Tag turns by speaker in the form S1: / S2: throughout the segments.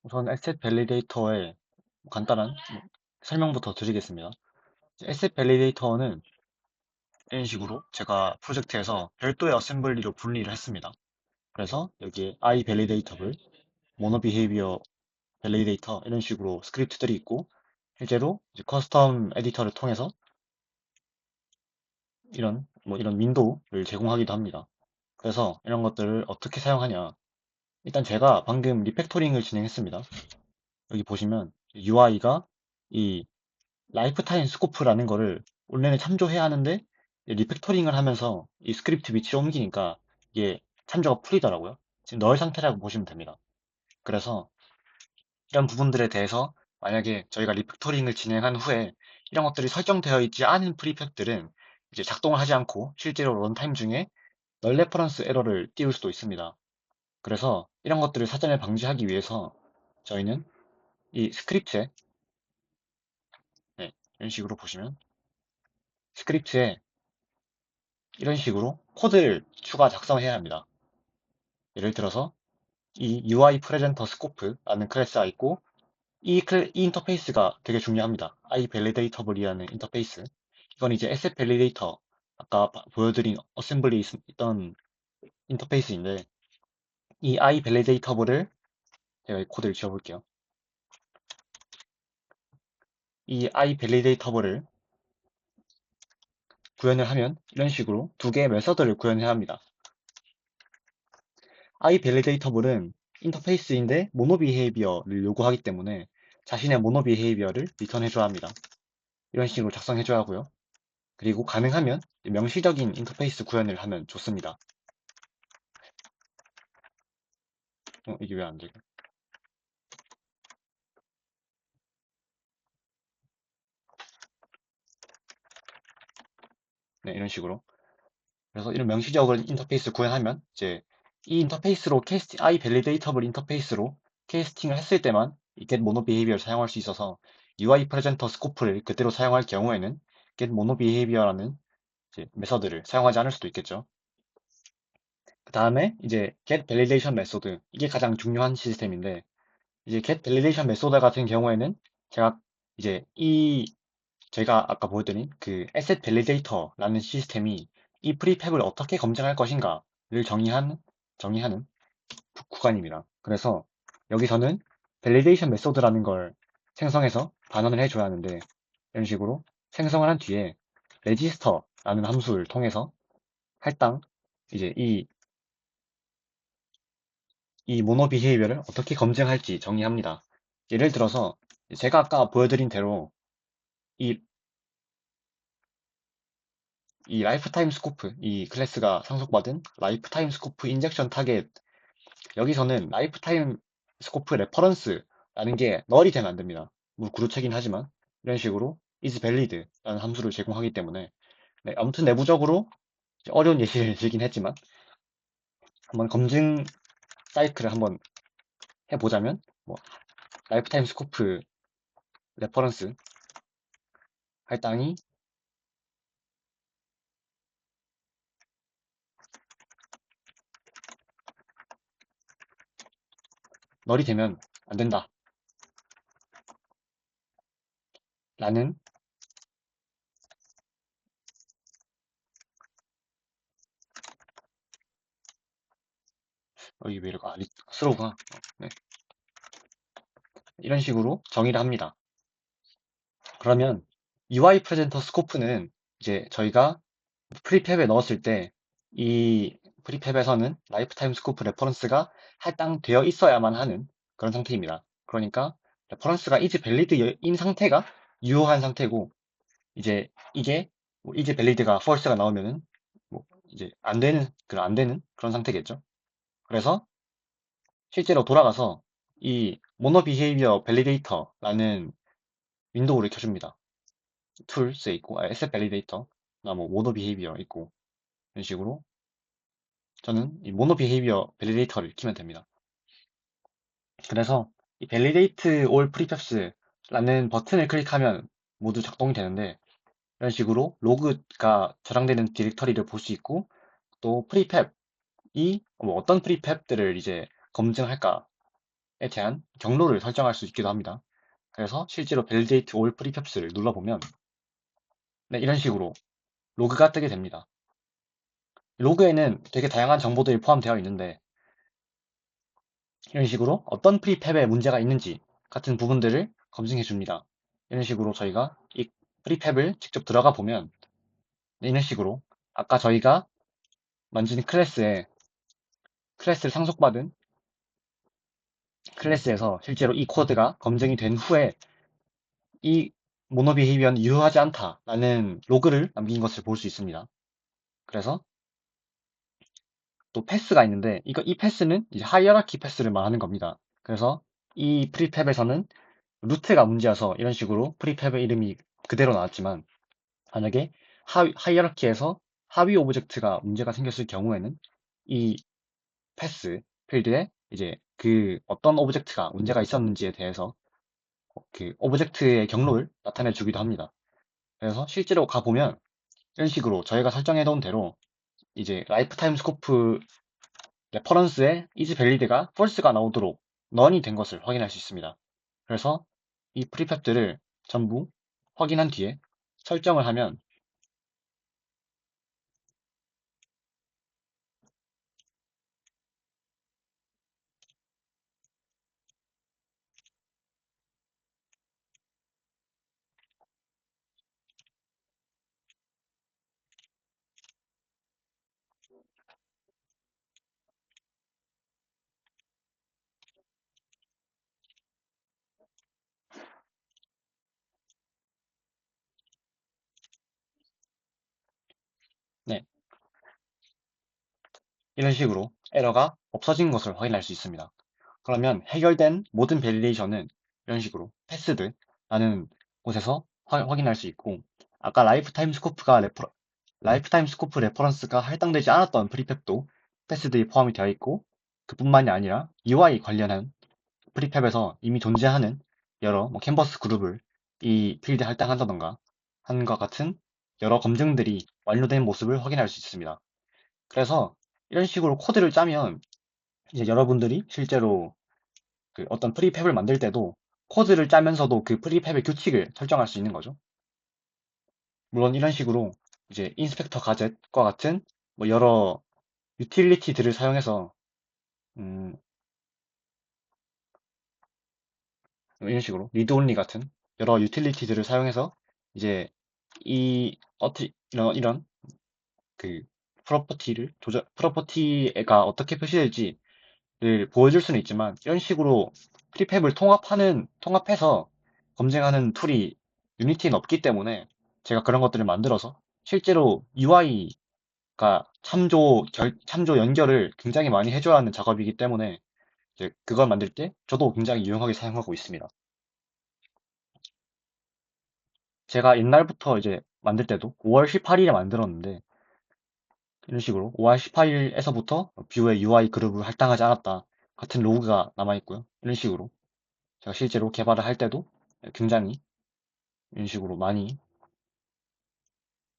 S1: 우선 에셋 밸리데이터의 간단한 설명부터 드리겠습니다. 에셋 밸리데이터는 이런 식으로 제가 프로젝트에서 별도의 어셈블리로 분리를 했습니다. 그래서 여기에 I 밸리데이터블, 모노 비헤이비어 밸리데이터 이런 식으로 스크립트들이 있고, 실제로 이제 커스텀 에디터를 통해서 이런 윈도우를 제공하기도 합니다. 그래서 이런 것들을 어떻게 사용하냐? 일단 제가 방금 리팩토링을 진행했습니다. 여기 보시면 UI가 이 라이프타임 스코프라는 거를 원래는 참조해야 하는데 리팩토링을 하면서 이 스크립트 위치를 옮기니까 이게 참조가 풀리더라고요. 지금 널 상태라고 보시면 됩니다. 그래서 이런 부분들에 대해서 만약에 저희가 리팩토링을 진행한 후에 이런 것들이 설정되어 있지 않은 프리팹들은 이제 작동을 하지 않고 실제로 런타임 중에 널 레퍼런스 에러를 띄울 수도 있습니다. 그래서 이런 것들을 사전에 방지하기 위해서 저희는 이 스크립트에 이런 식으로 보시면 스크립트에 이런 식으로 코드를 추가 작성해야 합니다. 예를 들어서 이 UI 프레젠터 스코프라는 클래스가 있고 이 인터페이스가 되게 중요합니다. iValidatable이라는 인터페이스. 이건 이제 asset validator 아까 보여드린 어셈블리에 있던 인터페이스인데 이 iValidatable을 제가 이 코드를 지워볼게요. 이 iValidatable을 구현을 하면 이런 식으로 두 개의 메서드를 구현해야 합니다. iValidatable은 인터페이스인데 모노 비헤이비어를 요구하기 때문에 자신의 모노 비헤이비어를 리턴해줘야 합니다. 이런 식으로 작성해줘야 하고요. 그리고 가능하면 명시적인 인터페이스 구현을 하면 좋습니다. 이게 왜 안 되죠? 네, 이런 식으로. 그래서 이런 명시적인 인터페이스 구현하면 이제 이 인터페이스로 i validatable 인터페이스로 캐스팅을 했을 때만 이 get mono behavior를 사용할 수 있어서 UI presenter 스코프를 그대로 사용할 경우에는 get mono behavior라는 메서드를 사용하지 않을 수도 있겠죠. 그 다음에 이제 get validation 메소드 이게 가장 중요한 시스템인데 이제 get validation 메소드 같은 경우에는 제가 이제 제가 아까 보여드린 그 asset validator라는 시스템이 이 프리팹을 어떻게 검증할 것인가를 정의하는 구간입니다. 그래서 여기서는 validation 메소드라는 걸 생성해서 반환을 해줘야 하는데 이런 식으로 생성을 한 뒤에 register라는 함수를 통해서 할당 이제 이 모노 비헤이비어를 어떻게 검증할지 정의합니다. 예를 들어서 제가 아까 보여드린 대로 이, 이 라이프타임 스코프, 이 클래스가 상속받은 라이프타임 스코프 인젝션 타겟 여기서는 라이프타임 스코프 레퍼런스라는 게 널이 되면 안 됩니다. 뭐 구루체긴 하지만 이런 식으로 is valid라는 함수를 제공하기 때문에 네, 아무튼 내부적으로 어려운 예시를 들긴 했지만 한번 검증 사이클을 한번 해보자면 뭐 라이프타임 스코프 레퍼런스 할당이 널이 되면 안 된다 라는 이게 왜 이럴까? 스로우가 네. 이런 식으로 정의를 합니다. 그러면 UI 프레젠터 스코프는 이제 저희가 프리팹에 넣었을 때 이 프리팹에서는 라이프타임 스코프 레퍼런스가 할당되어 있어야만 하는 그런 상태입니다. 그러니까 레퍼런스가 이제 밸리드인 상태가 유효한 상태고 이제 이게 이제 밸리드가 false가 나오면은 뭐 이제 안 되는 그런 상태겠죠. 그래서 실제로 돌아가서 이 모노 비헤이비어 밸리데이터라는 윈도우를 켜줍니다. 툴스에 있고, 에셋 밸리데이터나 뭐 모노 비헤이비어 있고 이런 식으로 저는 이 모노 비헤이비어 밸리데이터를 키면 됩니다. 그래서 이 validate all prefabs라는 버튼을 클릭하면 모두 작동이 되는데 이런 식으로 로그가 저장되는 디렉터리를 볼 수 있고 또 프리팹이 뭐 어떤 프리팹들을 이제 검증할까 대한 경로를 설정할 수 있기도 합니다. 그래서 실제로 validate all prefabs를 눌러보면 네, 이런 식으로 로그가 뜨게 됩니다. 로그에는 되게 다양한 정보들이 포함되어 있는데 이런 식으로 어떤 프리팹에 문제가 있는지 같은 부분들을 검증해 줍니다. 이런 식으로 저희가 이 프리팹을 직접 들어가 보면 이런 식으로 아까 저희가 만진 클래스를 상속받은 클래스에서 실제로 이 코드가 검증이 된 후에 이 모노비헤이비어는 유효하지 않다라는 로그를 남긴 것을 볼 수 있습니다. 그래서 또 패스가 있는데 이 패스는 이제 하이어라키 패스를 말하는 겁니다. 그래서 이 프리팹에서는 루트가 문제여서 이런 식으로 프리팹의 이름이 그대로 나왔지만 만약에 하이어라키에서 하위 오브젝트가 문제가 생겼을 경우에는 이 패스 필드에 이제 그 어떤 오브젝트가 문제가 있었는지에 대해서 그 오브젝트의 경로를 나타내 주기도 합니다. 그래서 실제로 가보면 이런 식으로 저희가 설정해 놓은 대로 이제 라이프타임 스코프 레퍼런스에 is valid가 false가 나오도록 none이 된 것을 확인할 수 있습니다. 그래서 이 프리팹들을 전부 확인한 뒤에 설정을 하면 네, 이런 식으로 에러가 없어진 것을 확인할 수 있습니다. 그러면 해결된 모든 밸리데이션은 이런 식으로 패스드라는 곳에서 확인할 수 있고 아까 라이프타임 스코프 레퍼런스가 할당되지 않았던 프리팹도 패스드에 포함이 되어 있고 그뿐만이 아니라 UI 관련한 프리팹에서 이미 존재하는 여러 캔버스 그룹을 이 필드에 할당한다던가 하는 것 같은 여러 검증들이 완료된 모습을 확인할 수 있습니다. 그래서 이런 식으로 코드를 짜면 이제 여러분들이 실제로 그 어떤 프리팹을 만들 때도 코드를 짜면서도 그 프리팹의 규칙을 설정할 수 있는 거죠. 물론 이런 식으로 이제 인스펙터 가젯과 같은 뭐 여러 유틸리티들을 사용해서 음, 이런 식으로 리드 온리 같은 여러 유틸리티들을 사용해서 이제 이런 그 프로퍼티가 어떻게 표시될지를 보여줄 수는 있지만 이런 식으로 프리팹을 통합해서 검증하는 툴이 유니티는 없기 때문에 제가 그런 것들을 만들어서 실제로 UI가 참조 연결을 굉장히 많이 해줘야 하는 작업이기 때문에 이제 그걸 만들 때 저도 굉장히 유용하게 사용하고 있습니다. 제가 옛날부터 이제 만들 때도 5월 18일에 만들었는데 이런 식으로 5월 18일에서부터 뷰의 UI 그룹을 할당하지 않았다 같은 로그가 남아있고요. 이런 식으로 제가 실제로 개발을 할 때도 굉장히 이런 식으로 많이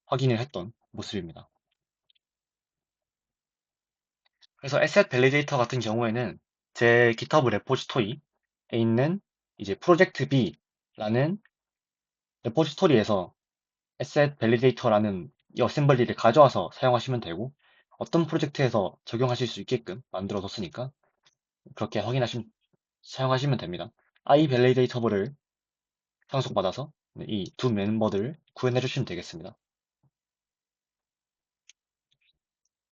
S1: 확인을 했던 모습입니다. 그래서 Asset Validator 같은 경우에는 제 GitHub 레포지토리에 있는 이제 프로젝트 B라는 레포지토리에서 Asset Validator라는 이 어셈블리를 가져와서 사용하시면 되고 어떤 프로젝트에서 적용하실 수 있게끔 만들어 뒀으니까 그렇게 사용하시면 됩니다. iValidator를 상속받아서 이 두 멤버들을 구현해 주시면 되겠습니다.